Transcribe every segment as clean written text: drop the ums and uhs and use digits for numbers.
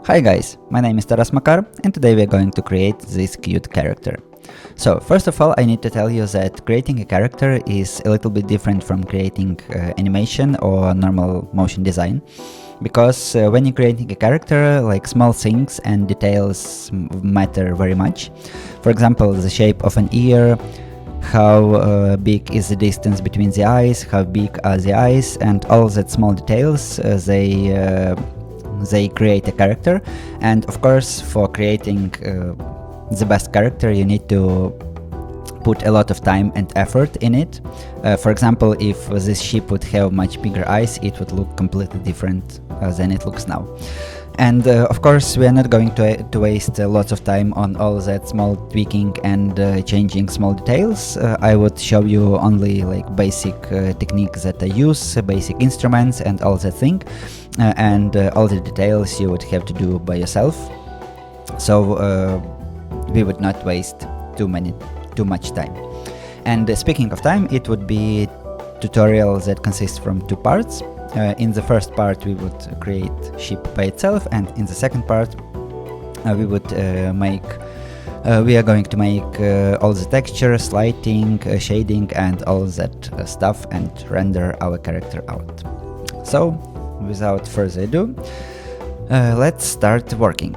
Hi guys, my name is Taras Makar and today we are going to create this cute character. So first of all I need to tell you that creating a character is a little bit different from creating animation or normal motion design, because when you're creating a character, like small things and details matter very much. For example, the shape of an ear, how big is the distance between the eyes, how big are the eyes, and all that small details, they create a character. And of course, for creating the best character you need to put a lot of time and effort in it. For example, if this sheep would have much bigger eyes, it would look completely different than it looks now. And of course we are not going to waste lots of time on all that small tweaking and changing small details. I would show you only like basic techniques that I use, basic instruments and all that thing, and all the details you would have to do by yourself. So we would not waste too much time. And speaking of time, it would be tutorial that consists from two parts. In the first part we would create sheep by itself, and in the second part we are going to make all the textures, lighting, shading and all that stuff, and render our character out. So without further ado, let's start working.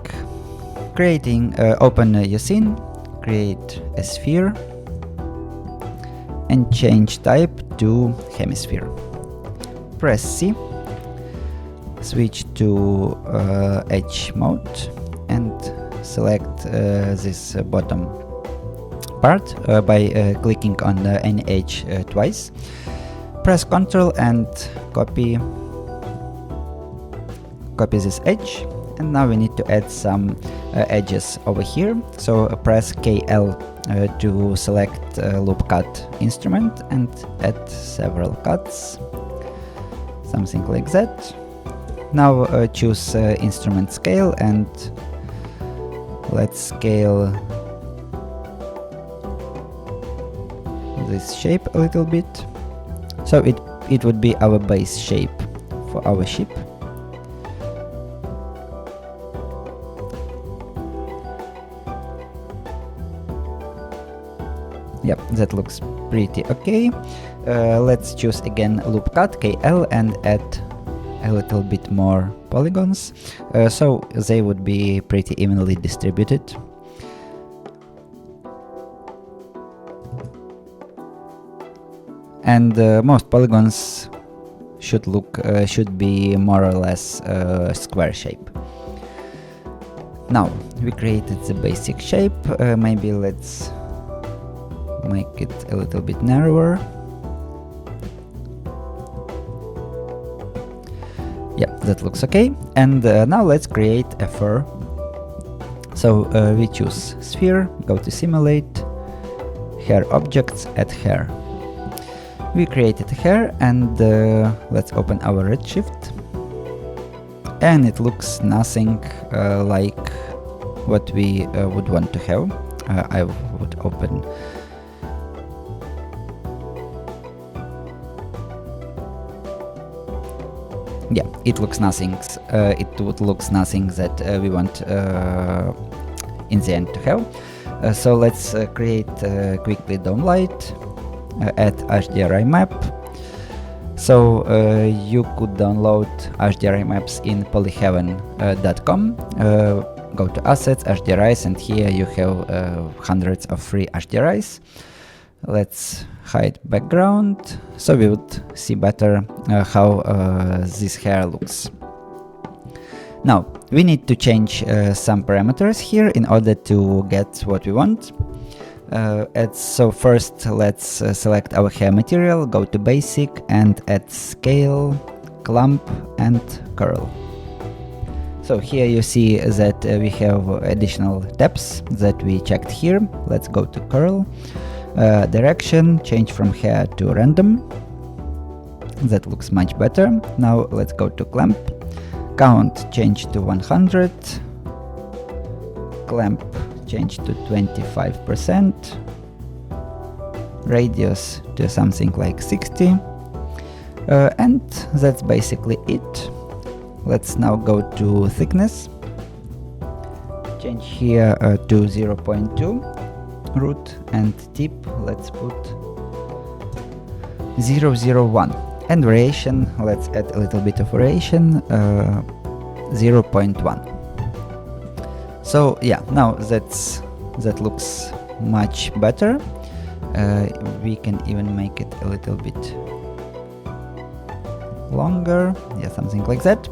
Open your scene, create a sphere and change type to hemisphere. Press C, switch to edge mode and select this bottom part by clicking on any edge twice. Press Ctrl and copy this edge, and now we need to add some edges over here. So press KL to select loop cut instrument and add several cuts. Something like that. Now choose instrument scale and let's scale this shape a little bit. So it would be our base shape for our sheep. Yep, that looks pretty okay. Let's choose again loop cut KL and add a little bit more polygons, so they would be pretty evenly distributed. And most polygons should be more or less a square shape. Now we created the basic shape. Maybe let's make it a little bit narrower. Yeah, that looks okay. And now let's create a fur. So we choose sphere, go to simulate, hair objects, add hair. We created hair, and let's open our Redshift. And it looks nothing like what we would want to have. I would open. Yeah, it looks nothing. It looks nothing that we want in the end to have. So let's create quickly DOM light, add HDRI map. So you could download HDRI maps in polyheaven.com. Go to assets, HDRIs, and here you have hundreds of free HDRIs. Let's hide background so we would see better how this hair looks. Now we need to change some parameters here in order to get what we want. So first let's select our hair material, go to basic and add scale, clump and curl. So here you see that we have additional tabs that we checked here. Let's go to curl. Direction, change from hair to random. That looks much better. Now let's go to clamp. Count, change to 100. Clamp, change to 25%. Radius to something like 60. And that's basically it. Let's now go to thickness. change here to 0.2 root, and tip let's put 0.01, and variation let's add a little bit of variation, 0.1. So yeah, now that looks much better. We can even make it a little bit longer, yeah, something like that.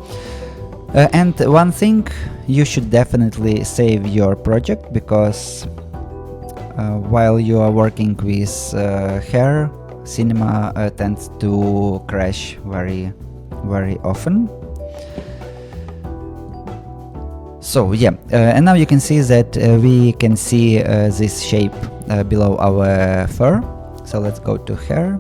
And one thing, you should definitely save your project, because while you are working with hair, Cinema tends to crash very often. So yeah, and now you can see that we can see this shape below our fur. So let's go to hair,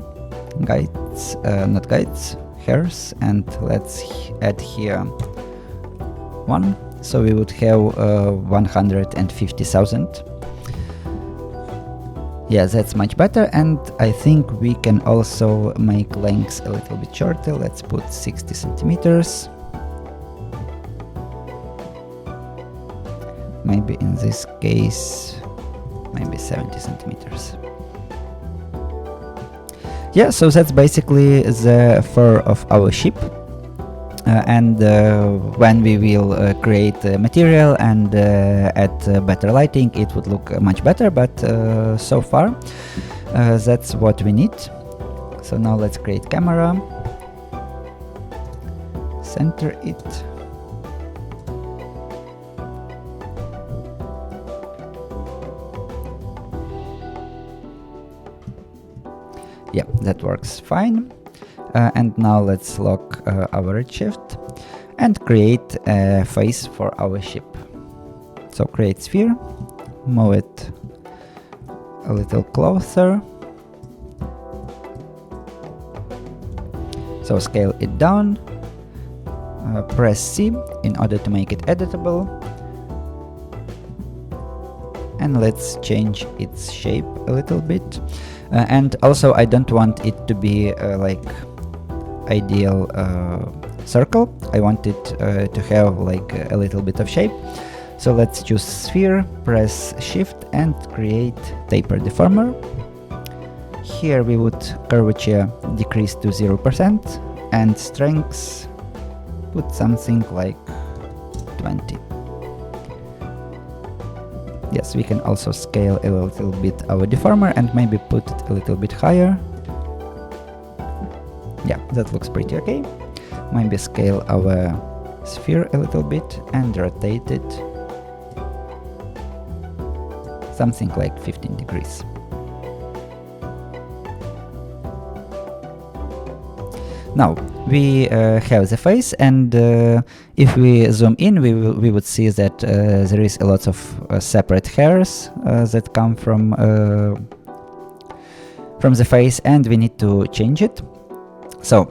guides, not guides, hairs, and let's add here 1. So we would have 150,000. Yeah, that's much better, and I think we can also make lengths a little bit shorter. Let's put 60 centimeters. Maybe in this case, maybe 70 centimeters. Yeah, so that's basically the fur of our sheep. And when we will create material and add better lighting, it would look much better, but so far that's what we need. So now let's create camera, center it, yeah, that works fine. And now let's lock our redshift and create a face for our ship. So create sphere, move it a little closer. So scale it down, press C in order to make it editable. And let's change its shape a little bit. And also I don't want it to be like ideal circle. I want it to have like a little bit of shape. So let's choose sphere, press shift and create taper deformer. Here we would curvature decrease to 0% and strength put something like 20. Yes, we can also scale a little bit our deformer and maybe put it a little bit higher. Yeah, that looks pretty okay. Maybe scale our sphere a little bit and rotate it something like 15 degrees. Now we have the face, and if we zoom in, we would see that there is a lot of separate hairs that come from the face, and we need to change it. So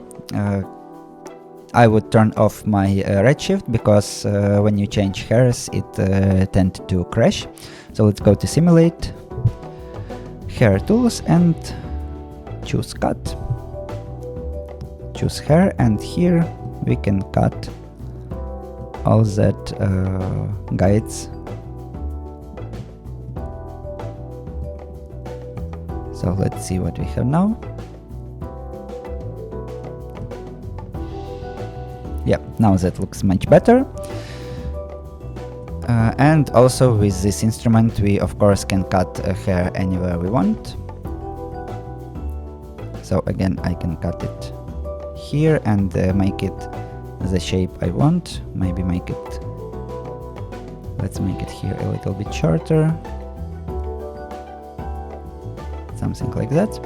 I would turn off my redshift, because when you change hairs it tends to crash. So let's go to simulate, hair tools, and choose cut, choose hair, and here we can cut all that guides. So let's see what we have now. Yeah, now that looks much better. And also with this instrument we of course can cut a hair anywhere we want. So again I can cut it here and make it the shape I want. Maybe make it, let's make it here a little bit shorter, something like that.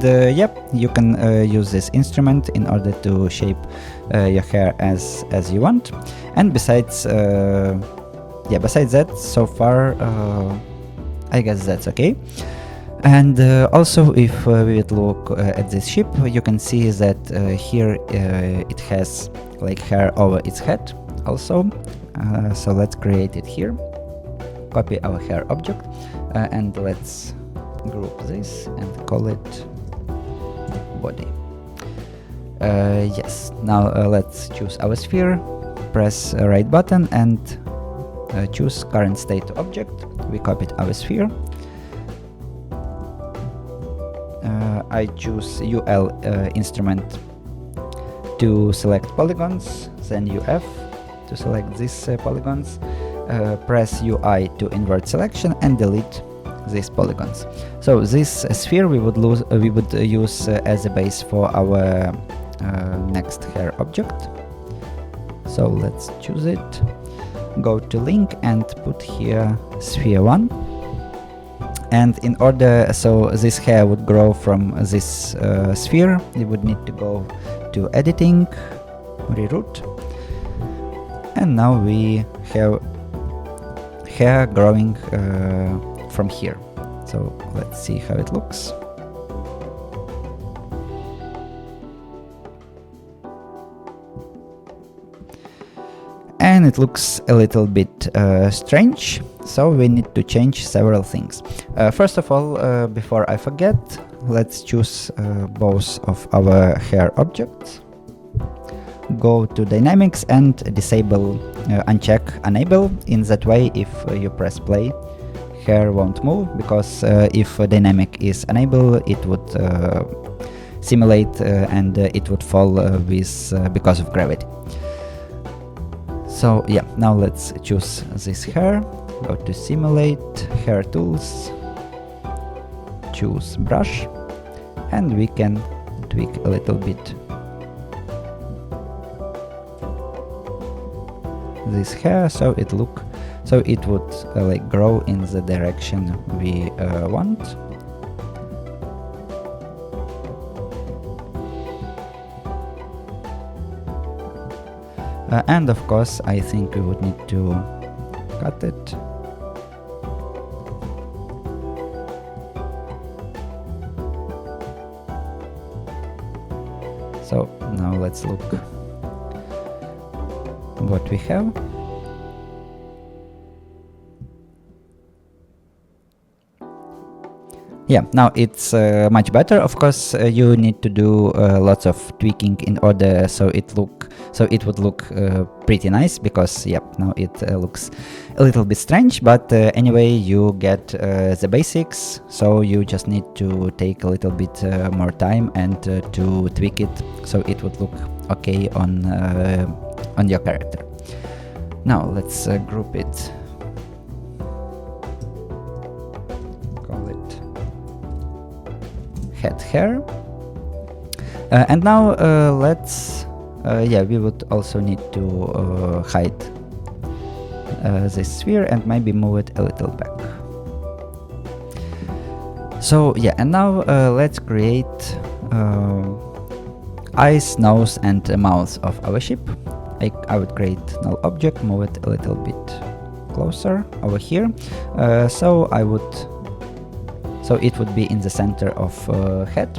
Yep, you can use this instrument in order to shape your hair as you want. And besides that, so far I guess that's okay. And also if we would look at this ship, you can see that here it has like hair over its head also. So let's create it here, copy our hair object, and let's group this and call it body. Yes, now let's choose our sphere, press right button and choose current state object. We copied our sphere. I choose UL instrument to select polygons, then UF to select these polygons, press UI to invert selection and delete these polygons. So this sphere we would use as a base for our next hair object. So let's choose it, go to link and put here sphere 1. And in order so this hair would grow from this sphere, we would need to go to editing, reroute, and now we have hair growing from here. So let's see how it looks. And it looks a little bit strange, so we need to change several things. First of all, before I forget, let's choose both of our hair objects. Go to dynamics and disable uncheck enable. In that way, if you press play, hair won't move, because if dynamic is enabled, it would simulate and it would fall because of gravity. So yeah, now let's choose this hair, go to simulate, hair tools, choose brush, and we can tweak a little bit this hair so it would like grow in the direction we want. And of course, I think we would need to cut it. So now let's look what we have. Yeah, now it's much better. Of course, you need to do lots of tweaking in order so it would look pretty nice, because yep, now it looks a little bit strange, but anyway, you get the basics, so you just need to take a little bit more time and to tweak it so it would look okay on your character. Now let's group it. Head hair, and now let's we would also need to hide this sphere and maybe move it a little back. So yeah, and now let's create eyes, nose and mouth of our ship. I would create null object, move it a little bit closer over here, so it would be in the center of head.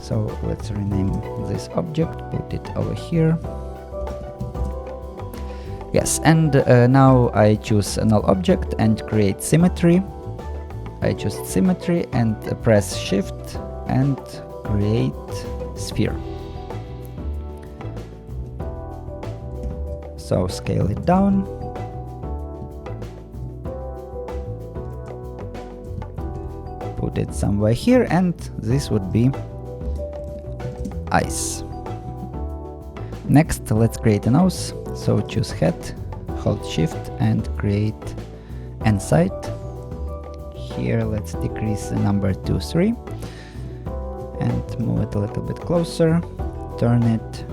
So let's rename this object, put it over here. Yes, and now I choose a null object and create symmetry. I choose symmetry and press shift and create sphere. So scale it down. Put it somewhere here, and this would be eyes. Next, let's create a nose. So choose head, hold shift and create end sight. Here let's decrease the number to 3 and move it a little bit closer, turn it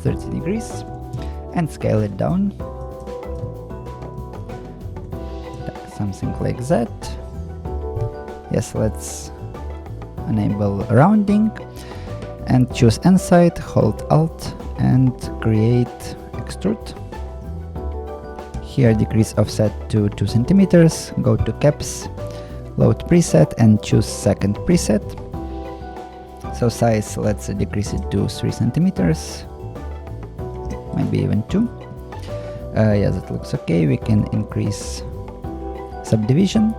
30 degrees and scale it down. Something like that. Yes, let's enable rounding and choose inside, hold Alt and create extrude. Here decrease offset to 2 centimeters, go to caps, load preset and choose second preset. So size, let's decrease it to 3 centimeters, maybe even 2. Yeah, that looks okay. We can increase subdivision.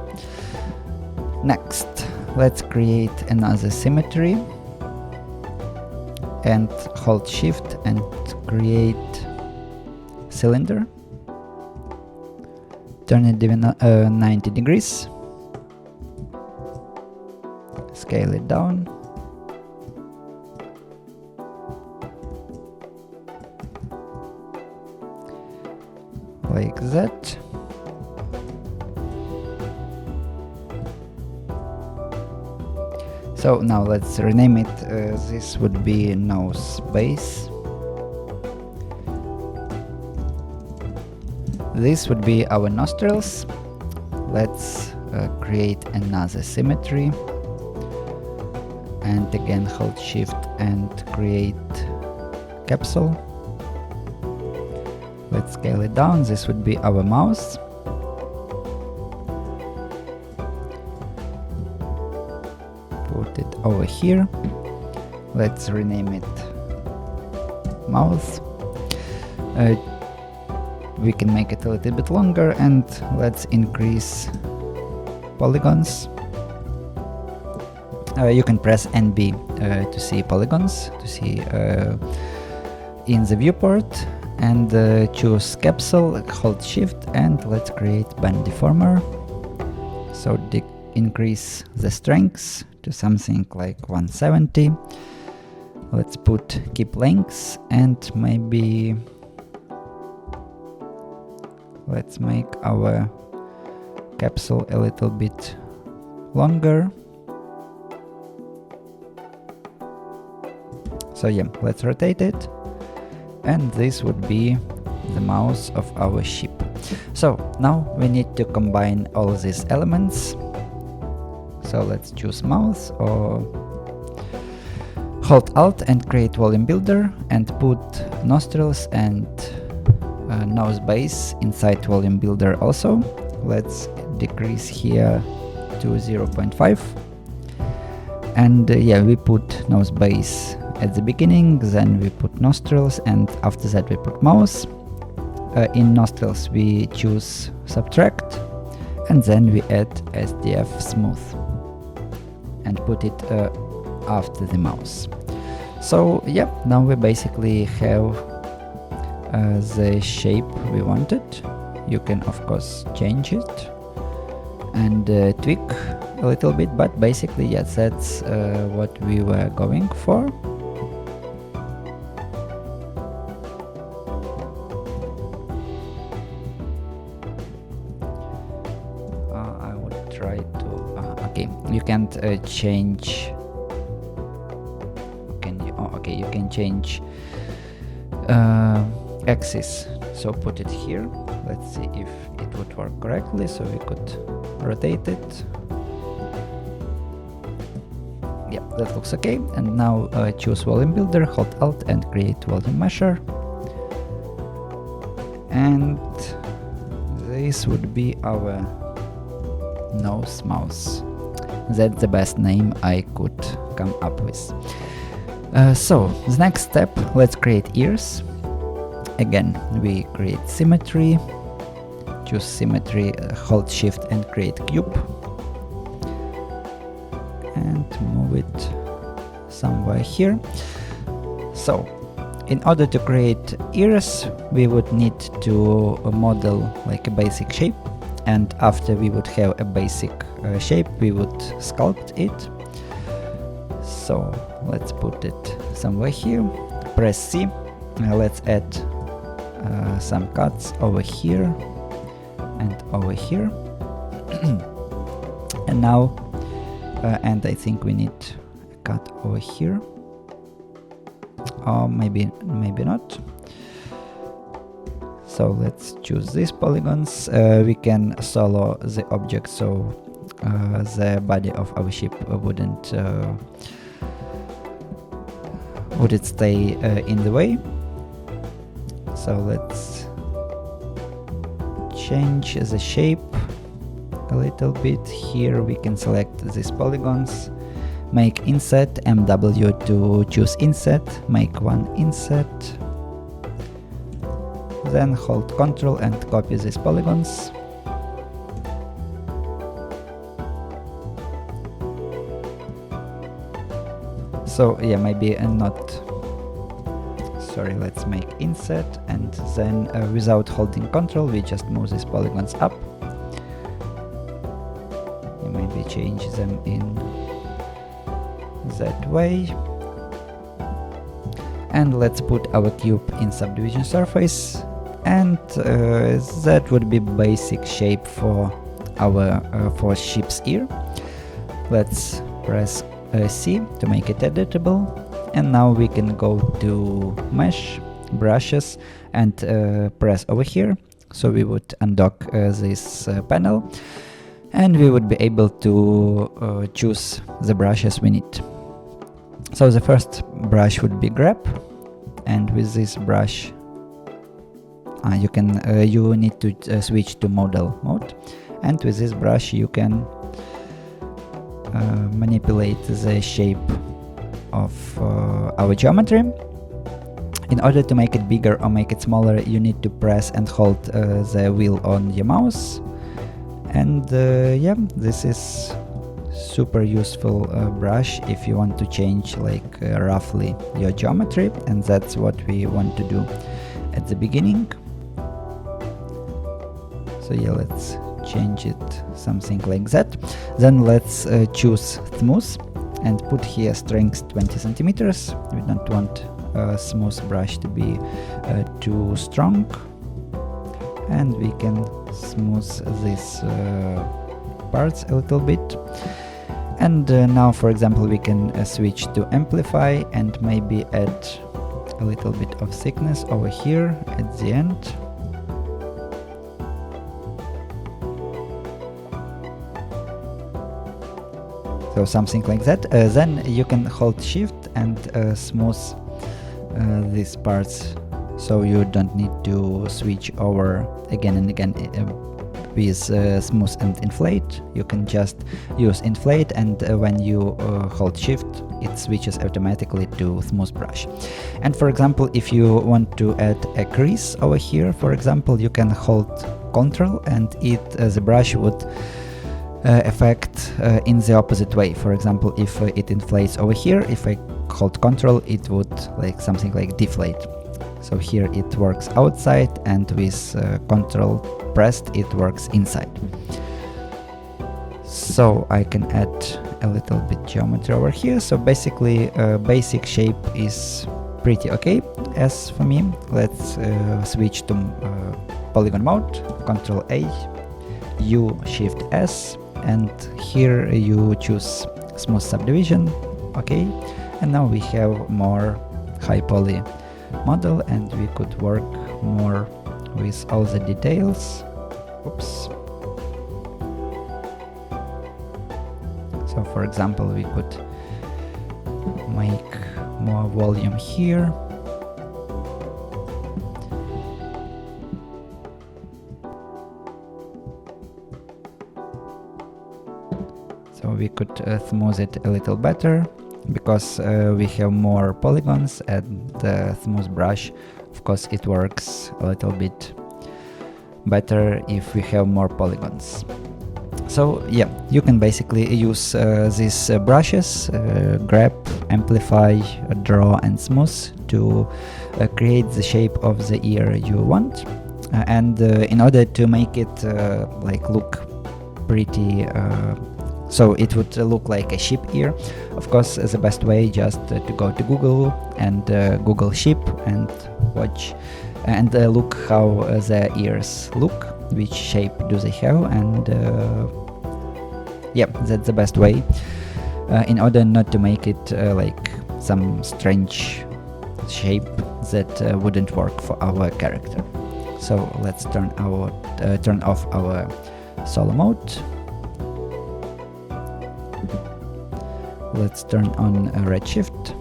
Next, let's create another symmetry and hold shift and create cylinder. Turn it 90 degrees. Scale it down. Like that. So now let's rename it. This would be nose base. This would be our nostrils. Let's create another symmetry. And again hold shift and create capsule. Let's scale it down. This would be our mouth. Put it over here. Let's rename it mouth. We can make it a little bit longer and let's increase polygons. You can press NB to see polygons, to see in the viewport, and choose capsule, hold shift, and let's create bend deformer. So increase the strength to something like 170. Let's keep lengths and maybe let's make our capsule a little bit longer. So yeah, let's rotate it, and this would be the mouth of our ship. So now we need to combine all these elements. So let's choose mouth or hold Alt and create volume builder and put nostrils and nose base inside volume builder also. Let's decrease here to 0.5. And yeah, we put nose base at the beginning, then we put nostrils, and after that we put mouth. In nostrils we choose subtract, and then we add SDF smooth and put it after the mouth. So yeah, now we basically have the shape we wanted. You can of course change it and tweak a little bit, but basically yes, that's what we were going for. I would try to okay, you can't change. Okay, you can change axis, so put it here. Let's see if it would work correctly, so we could rotate it. Yeah, that looks okay. And now choose volume builder, hold Alt and create volume measure. And this would be our nose mouse. That's the best name I could come up with. So the next step, let's create ears. Again, we create symmetry, choose symmetry, hold shift and create cube, and move it somewhere here. So in order to create ears, we would need to model like a basic shape, and after we would have a basic shape, we would sculpt it. So let's put it somewhere here, press C, let's add some cuts over here and over here. And now and I think we need a cut over here, or maybe not. So let's choose these polygons. We can solo the object so the body of our ship wouldn't stay in the way. So let's change the shape a little bit. Here we can select these polygons, make inset, MW to choose inset, make one inset, then hold Ctrl and copy these polygons. So yeah, maybe not. Sorry, let's make inset, and then without holding Ctrl, we just move these polygons up. Maybe change them in that way. And let's put our cube in subdivision surface, and that would be basic shape for our for ship's ear. Let's press C to make it editable, and now we can go to mesh, brushes, and press over here. So we would undock this panel, and we would be able to choose the brushes we need. So the first brush would be grab, and with this brush you need to switch to model mode, and with this brush you can manipulate the shape of our geometry. In order to make it bigger or make it smaller, you need to press and hold the wheel on your mouse. And yeah, this is super useful brush if you want to change like roughly your geometry, and that's what we want to do at the beginning. So yeah, let's change it something like that. Then let's choose smooth and put here strength 20 centimeters. We don't want a smooth brush to be too strong, and we can smooth these parts a little bit. And now, for example, we can switch to amplify and maybe add a little bit of thickness over here at the end. So something like that. Then you can hold shift and smooth these parts, so you don't need to switch over again and again with smooth and inflate. You can just use inflate, and when you hold shift, it switches automatically to smooth brush. And for example, if you want to add a crease over here, for example, you can hold Ctrl, and the brush would effect in the opposite way. For example, if it inflates over here, if I hold Ctrl, it would like something like deflate. So here it works outside, and with Ctrl pressed it works inside. So I can add a little bit geometry over here. So basically basic shape is pretty okay as for me. Let's switch to polygon mode, Ctrl A, U, Shift S, and here you choose smooth subdivision. Okay, and now we have more high poly model, and we could work more with all the details. Oops. So for example, we could make more volume here. So we could smooth it a little better, because we have more polygons, and the smooth brush, of course, it works a little bit better if we have more polygons. So yeah, you can basically use these brushes, grab, amplify, draw, and smooth to create the shape of the ear you want. And in order to make it like look pretty, so it would look like a sheep ear, of course, the best way just to go to Google and Google sheep and watch and look how the ears look, which shape do they have, and yeah, that's the best way in order not to make it like some strange shape that wouldn't work for our character. So let's turn off our solo mode. Let's turn on redshift.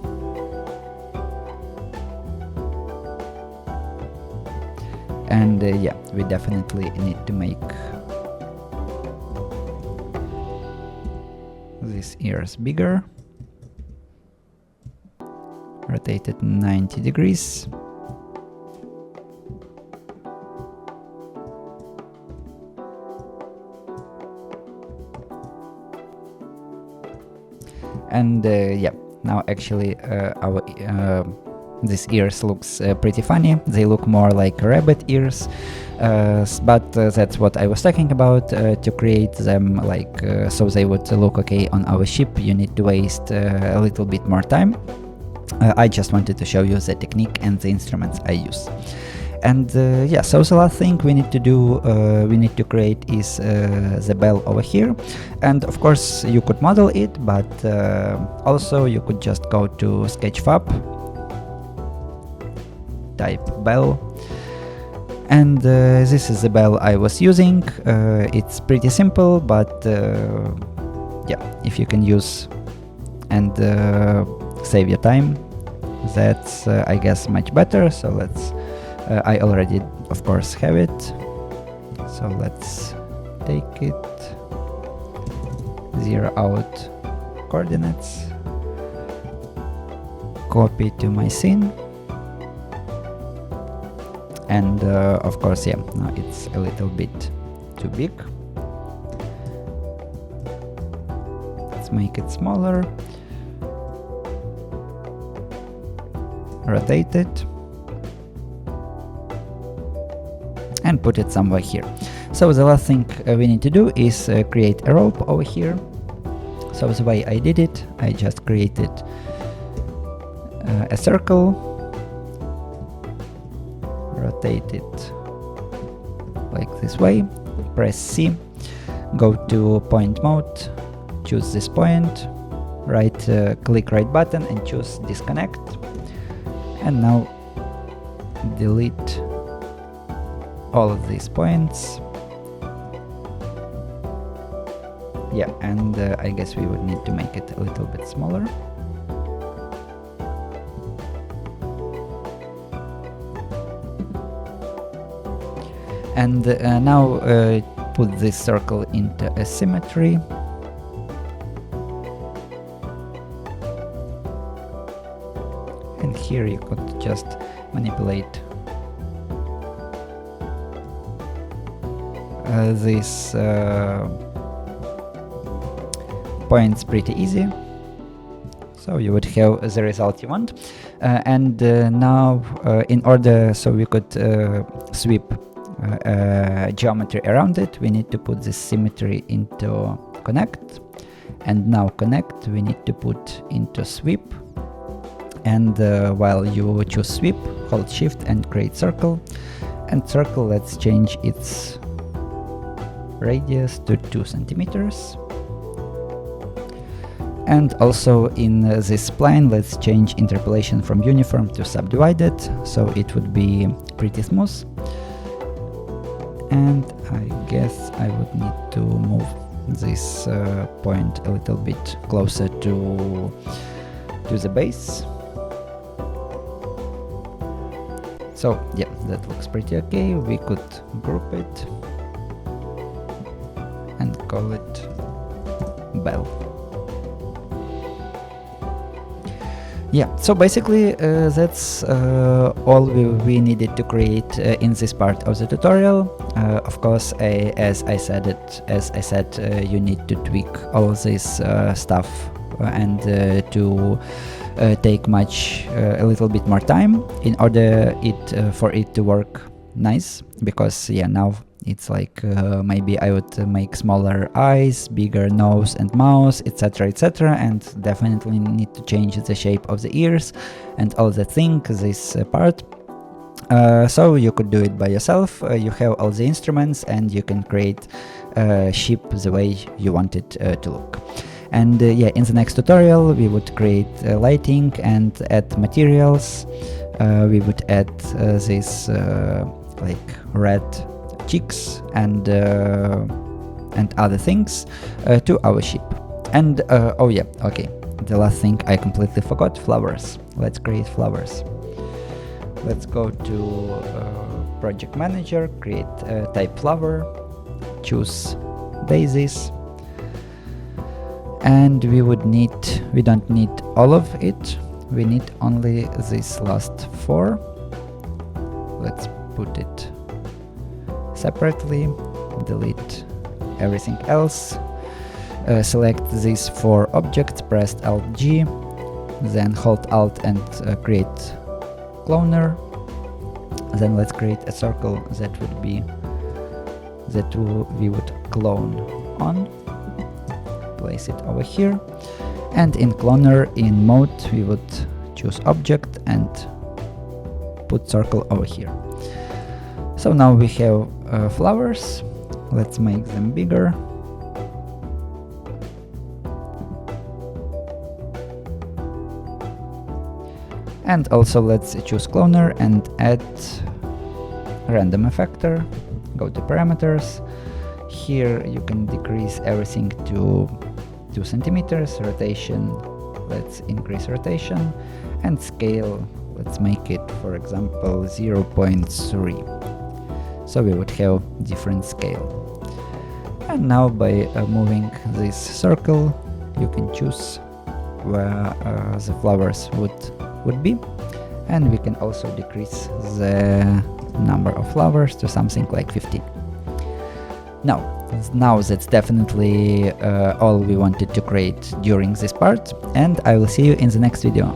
And yeah, we definitely need to make these ears bigger. Rotate it 90 degrees. And yeah, Now actually our these ears looks pretty funny. They look more like rabbit ears, but that's what I was talking about. To create them like so they would look okay on our ship, you need to waste a little bit more time. I just wanted to show you the technique and the instruments I use. And yeah, so the last thing we need to do, we need to create is the bell over here. And of course you could model it, but also you could just go to Sketchfab, type bell, and this is the bell I was using. It's pretty simple, but yeah, if you can use and save your time, that's I guess much better. So let's I already of course have it, so let's take it, zero out coordinates, copy to my scene, and of course yeah, now it's a little bit too big. Let's make it smaller, rotate it, and put it somewhere here. So the last thing we need to do is create a rope over here. So the way I did it, I just created a circle, rotate it like this way, press C, go to point mode, choose this point, click right button and choose disconnect, and now delete all of these points. Yeah, and I guess we would need to make it a little bit smaller. And now put this circle into a symmetry. And here you could just manipulate these points pretty easy. So you would have the result you want. And now in order so we could sweep geometry around it, we need to put this symmetry into connect, and now connect we need to put into sweep, and while you choose sweep, hold shift and create circle, and circle let's change its radius to 2 centimeters. And also in this spline let's change interpolation from uniform to subdivided, so it would be pretty smooth. And I guess I would need to move this point a little bit closer to the base. So yeah, that looks pretty okay. We could group it and call it bell. Yeah, so basically that's all we needed to create in this part of the tutorial. Of course, as I said, you need to tweak all this stuff and to take a little bit more time in order for it to work nice, because yeah, now it's like maybe I would make smaller eyes, bigger nose and mouth, etc, etc, and definitely need to change the shape of the ears and all the thing, this part. So you could do it by yourself. You have all the instruments and you can create ship the way you want it to look. And yeah, in the next tutorial we would create lighting and add materials. We would add this like red cheeks and other things to our ship. And oh yeah, okay, the last thing I completely forgot, flowers. Let's create flowers. Let's go to project manager, create type flower, choose daisies, and we don't need all of it, we need only this last 4. Let's put it separately, delete everything else, select these 4 objects, press Alt G, then hold Alt and create cloner. Then let's create a circle that would be we would clone on. Place it over here, and in cloner in mode we would choose object and put circle over here. So now we have flowers. Let's make them bigger. And also let's choose cloner and add random effector. Go to parameters. Here you can decrease everything to 2 centimeters. Rotation, let's increase rotation, and scale, let's make it, for example, 0.3. So we would have different scale. And now by moving this circle, you can choose where the flowers would be, and we can also decrease the number of flowers to something like 15. Now that's definitely all we wanted to create during this part, and I will see you in the next video.